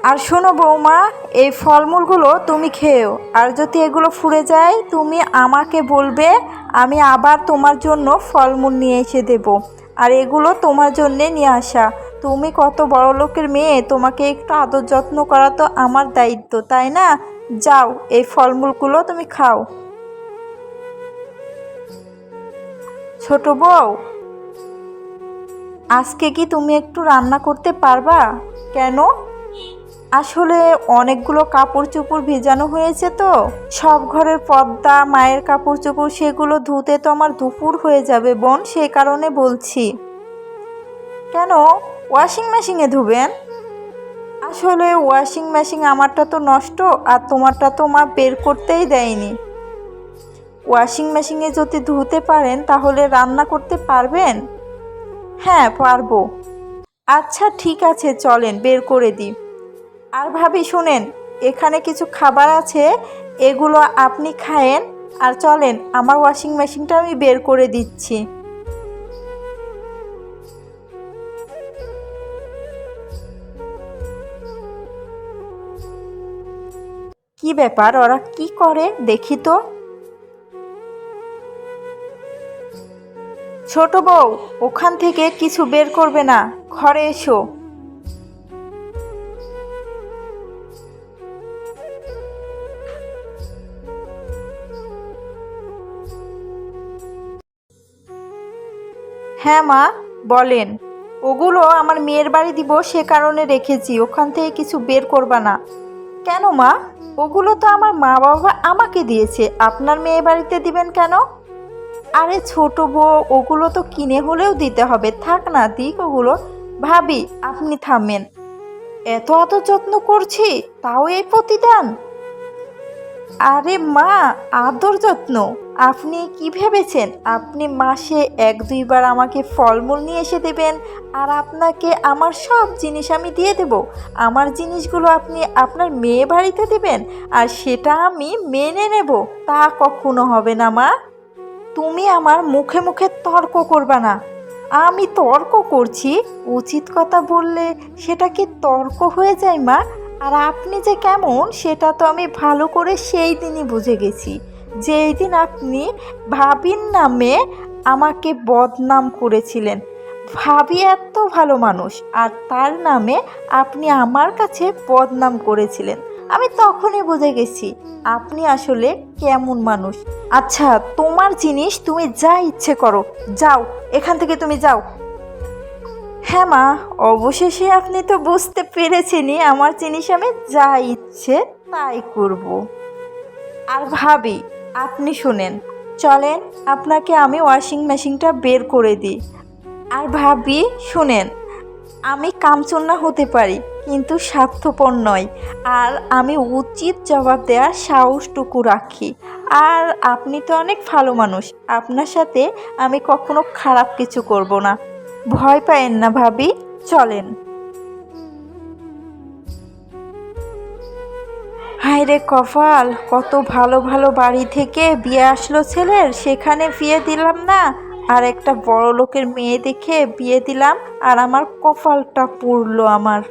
আর শোনো বৌমা, এই ফলমূলগুলো তুমি খেও, আর যদি এগুলো ফুরে যায় তুমি আমাকে বলবে, আমি আবার তোমার জন্য ফলমূল নিয়ে এসে দেব। আর এগুলো তোমার জন্যে নিয়ে আসা। তুমি কত বড় লোকের মেয়ে, তোমাকে একটু আদর যত্ন করা তো আমার দায়িত্ব, তাই না? যাও, এই ফলমূলগুলো তুমি খাও। ছোট বউ, আজকে কি তুমি একটু রান্না করতে পারবা? কেন? আসলে অনেকগুলো কাপড় চোপড় ভেজানো হয়েছে তো, সব ঘরের পর্দা, মায়ের কাপড় চোপড়, সেগুলো ধুতে তো আমার দুপুর হয়ে যাবে বোন, সেই কারণে বলছি। কেন, ওয়াশিং মেশিনে ধুবেন? আসলে ওয়াশিং মেশিন আমারটা তো নষ্ট, আর তোমারটা তো মা বের করতেই দেয়নি। ওয়াশিং মেশিনে যদি ধুতে পারেন তাহলে রান্না করতে পারবেন? হ্যাঁ, পারবো। আচ্ছা ঠিক আছে, চলেন বের করে দিই। আর ভাবি শোনেন, এখানে কিছু খাবার আছে, এগুলো আপনি খায়েন। আর চলেন, আমার ওয়াশিং মেশিনটা আমি বের করে দিচ্ছি। কি ব্যাপার, ওরা কি করে দেখি তো। ছোট বউ, ওখান থেকে কিছু বের করবে না, ঘরে এসো। হ্যাঁ মা, বলেন। ওগুলো আমার মেয়ের বাড়ি দিব, সে কারণে রেখেছি, ওখান থেকে কিছু বের করবা না। কেন মা? ওগুলো তো আমার মা বাবা আমাকে দিয়েছে, আপনার মেয়ে বাড়িতে দিবেন কেন? আরে ছোট বউ, ওগুলো তো কিনে হলেও দিতে হবে, থাক না, দিক ওগুলো। ভাবি আপনি থামেন, এত এত যত্ন করছি, তাও এই প্রতিদান? আরে মা, আদর যত্ন? আপনি কি ভেবেছেন আপনি মাসে এক দুইবার আমাকে ফলমূল নিয়ে এসে দেবেন, আর আপনাকে আমার সব জিনিস আমি দিয়ে দেব? আমার জিনিসগুলো আপনি আপনার মেয়ে বাড়িতে দেবেন, আর সেটা আমি মেনে নেব? তা কখনো হবে না মা। তুমি আমার মুখে মুখে তর্ক করবা না। আমি তর্ক করছি? উচিত কথা বললে সেটা কি তর্ক হয়ে যায় মা? আর আপনি যে কেমন সেটা তো আমি ভালো করে সেই দিনই বুঝে গেছি, যেই দিন আপনি ভাবির নামে আমাকে বদনাম করেছিলেন। ভাবি এত ভালো মানুষ, আর তার নামে আপনি আমার কাছে বদনাম করেছিলেন। আমি তখনই বুঝে গেছি আপনি আসলে কেমন মানুষ। আচ্ছা, তোমার জিনিস তুমি যা ইচ্ছে করো, যাও এখান থেকে, তুমি যাও। হ্যাঁ মা, অবশেষে আপনি তো বুঝতে পেরেছেনই, আমার জিনিস আমি যা ইচ্ছে তাই করব। আর ভাবি আপনি শুনেন, চলেন আপনাকে আমি ওয়াশিং মেশিনটা বের করে দিই। আর ভাবি শুনেন, আমি কামচুন্না হতে পারি কিন্তু স্বার্থপর নয়, আর আমি উচিত জবাব দেওয়ার সাহসটুকু রাখি। আর আপনি তো অনেক ভালো মানুষ, আপনার সাথে আমি কখনো খারাপ কিছু করব না, ভয় পায়েন না ভাবি, চলেন। হায় রে কপাল, কত ভালো ভালো বাড়ি থেকে বিয়ে আসলো ছেলের, সেখানে বিয়ে দিলাম না, আর একটা বড় লোকের মেয়ে দেখে বিয়ে দিলাম, আর আমার কপালটা পুড়লো আমার।